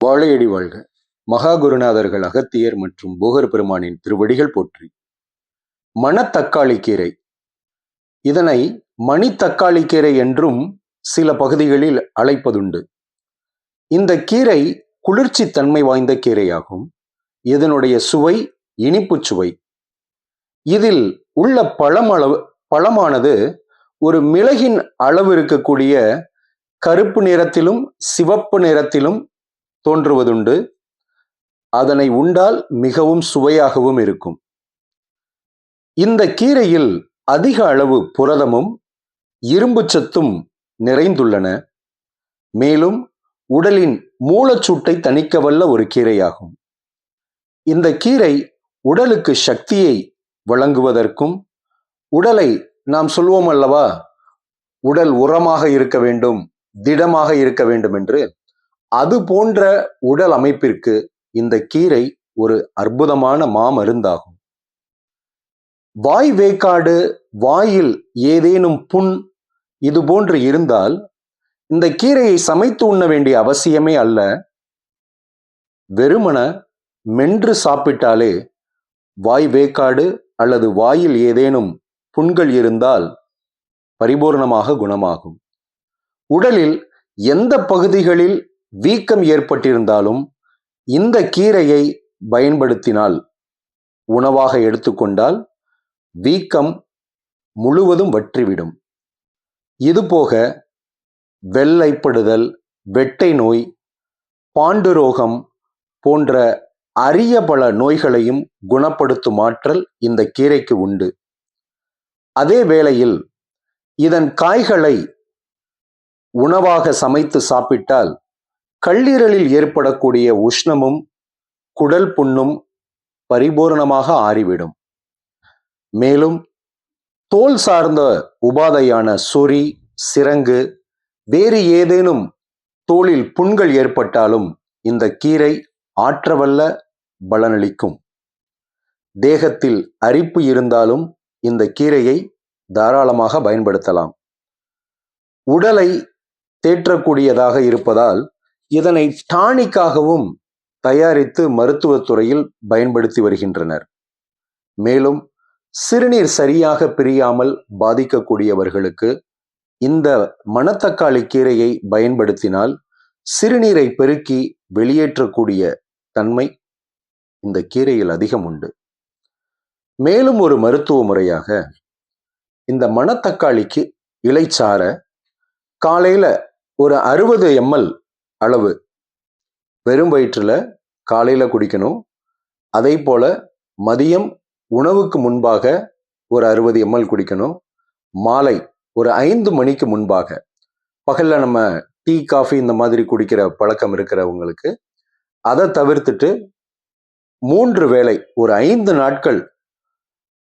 வாழையடி வாழ்க. மகாகுருநாதர்கள் அகத்தியர் மற்றும் போகர் பெருமானின் திருவடிகள் போற்றி. மணத்தக்காளி கீரை, இதனை மணித்தக்காளி கீரை என்றும் சில பகுதிகளில் அழைப்பதுண்டு. இந்த கீரை குளிர்ச்சி தன்மை வாய்ந்த கீரையாகும். இதனுடைய சுவை இனிப்பு சுவை. இதில் உள்ள பழமானது ஒரு மிளகின் அளவு இருக்கக்கூடிய கருப்பு நிறத்திலும் சிவப்பு நிறத்திலும் தோன்றுவதுண்டு. அதனை உண்டால் மிகவும் சுவையாகவும் இருக்கும். இந்த கீரையில் அதிக அளவு புரதமும் இரும்பு சத்தும் நிறைந்துள்ளன. மேலும் உடலின் மூலச்சூட்டை தணிக்கவல்ல ஒரு கீரையாகும். இந்த கீரை உடலுக்கு சக்தியை வழங்குவதற்கும், உடலை நாம் சொல்வோம் அல்லவா, உடல் உரமாக இருக்க வேண்டும், திடமாக இருக்க வேண்டும் என்று, அது போன்ற உடல் அமைப்பிற்கு இந்த கீரை ஒரு அற்புதமான மாமருந்தாகும். வாய் வேக்காடு, வாயில் ஏதேனும் புண் இது போன்று இருந்தால் இந்த கீரையை சமைத்து உண்ண வேண்டிய அவசியமே அல்ல. வெறுமன மென்று சாப்பிட்டாலே வாய் வேக்காடு அல்லது வாயில் ஏதேனும் புண்கள் இருந்தால் பரிபூர்ணமாக குணமாகும். உடலில் எந்த பகுதிகளில் வீக்கம் ஏற்பட்டிருந்தாலும் இந்த கீரையை பயன்படுத்தினால், உணவாக எடுத்துக்கொண்டால் வீக்கம் முழுவதும் வற்றிவிடும். இதுபோக வெள்ளைப்படுதல், வெட்டை நோய், பாண்டுரோகம் போன்ற அரிய பல நோய்களையும் குணப்படுத்தும் ஆற்றல் இந்த கீரைக்கு உண்டு. அதே வேளையில் இதன் காய்களை உணவாக சமைத்து சாப்பிட்டால் கல்லீரலில் ஏற்படக்கூடிய உஷ்ணமும் குடல் புண்ணும் பரிபூரணமாக ஆறிவிடும். மேலும் தோல் சார்ந்த உபாதையான சொறி, சிரங்கு, வேறு ஏதேனும் தோலில் புண்கள் ஏற்பட்டாலும் இந்த கீரை ஆற்றவல்ல பலனளிக்கும். தேகத்தில் அரிப்பு இருந்தாலும் இந்த கீரையை தாராளமாக பயன்படுத்தலாம். உடலை தேற்றக்கூடியதாக இருப்பதால் இதனை டானிக்காகவும் தயாரித்து மருத்துவத்துறையில் பயன்படுத்தி வருகின்றனர். மேலும் சிறுநீர் சரியாக பிரியாமல் பாதிக்கக்கூடியவர்களுக்கு இந்த மணத்தக்காளி கீரையை பயன்படுத்தினால் சிறுநீரை பெருக்கி வெளியேற்றக்கூடிய தன்மை இந்த கீரையில் அதிகம் உண்டு. மேலும் ஒரு மருத்துவ முறையாக இந்த மணத்தக்காளிக்கு இலைச்சார காலையில ஒரு 60 ml அளவு வெறும் வயிற்றில் காலையில குடிக்கணும். அதே போல மதியம் உணவுக்கு முன்பாக ஒரு 60 ml குடிக்கணும். மாலை ஒரு 5 மணிக்கு முன்பாக. பகல்ல நம்ம டீ, காஃபி இந்த மாதிரி குடிக்கிற பழக்கம் இருக்கிறவங்களுக்கு அதை தவிர்த்துட்டு 3 வேளை ஒரு 5 நாட்கள்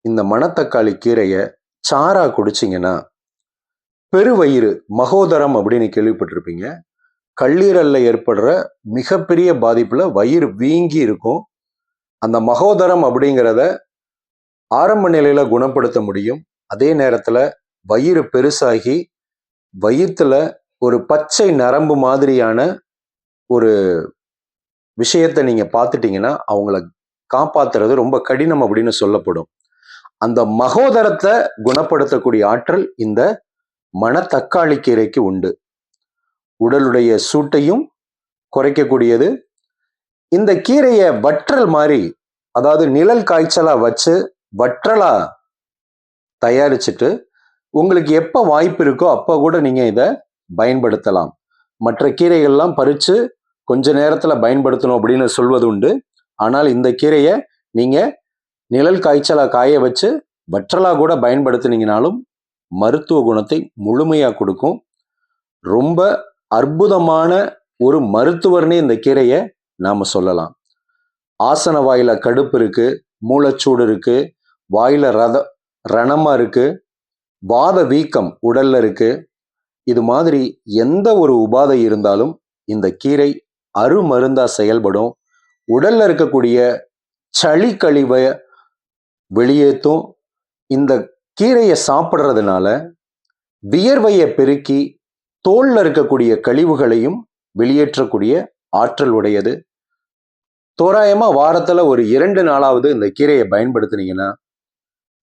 இந்த மணத்தக்காளி கீரையை சாரா குடிச்சிங்கன்னா பெருவயிறு, மகோதரம் அப்படின்னு கேள்விப்பட்டிருப்பீங்க. கல்லீரல்ல ஏற்படுற மிகப்பெரிய பாதிப்புல வயிறு வீங்கி இருக்கும். அந்த மகோதரம் அப்படிங்கிறத ஆரம்ப நிலையில குணப்படுத்த முடியும். அதே நேரத்துல வயிறு பெருசாகி வயிற்றுல ஒரு பச்சை நரம்பு மாதிரியான ஒரு விஷயத்தை நீங்க பார்த்துட்டீங்கன்னா அவங்கள காப்பாத்துறது ரொம்ப கடினம் அப்படின்னு சொல்லப்படும். அந்த மகோதரத்தை குணப்படுத்தக்கூடிய ஆற்றல் இந்த மணத்தக்காளி கீரைக்கு உண்டு. உடலுடைய சூட்டையும் குறைக்கக்கூடியது. இந்த கீரையை வற்றல் மாதிரி, அதாவது நிழல் காய்ச்சலா வச்சு வற்றலா தயாரிச்சுட்டு உங்களுக்கு எப்போ வாய்ப்பு இருக்கோ அப்போ கூட நீங்க இதை பயன்படுத்தலாம். மற்ற கீரைகள்லாம் பறிச்சு கொஞ்ச நேரத்துல பயன்படுத்தணும் அப்படின்னு சொல்வது உண்டு. ஆனால் இந்த கீரையை நீங்க நிழல் காய்ச்சலா காய வச்சு வற்றலா கூட பயன்படுத்தினீங்கனாலும் மருத்துவ குணத்தை முழுமையா கொடுக்கும். ரொம்ப அற்புதமான ஒரு மருத்துவர்னே இந்த கீரையை நாம சொல்லலாம். ஆசன வாயில கடுப்பு இருக்கு, மூலச்சூடு இருக்கு, வாயில ரணமா இருக்கு, வாத வீக்கம் உடல்ல இருக்கு, இது மாதிரி எந்த ஒரு உபாதை இருந்தாலும் இந்த கீரை அருமருந்தா செயல்படும். உடல்ல இருக்கக்கூடிய சளி கழிவை வெளியேற்றும். இந்த கீரையை சாப்பிட்றதுனால வியர்வையை பெருக்கி தோல்ல இருக்கக்கூடிய கழிவுகளையும் வெளியேற்றக்கூடிய ஆற்றல் உடையது. தோராயமா வாரத்துல ஒரு 2 நாளாவது இந்த கீரையை பயன்படுத்தினீங்கன்னா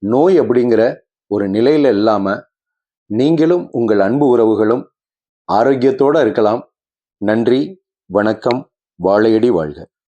நோய் அப்படிங்கிற ஒரு நிலையில இல்லாம நீங்களும் உங்கள் அன்பு உறவுகளும் ஆரோக்கியத்தோட இருக்கலாம். நன்றி, வணக்கம், வாழையடி வாழ்க.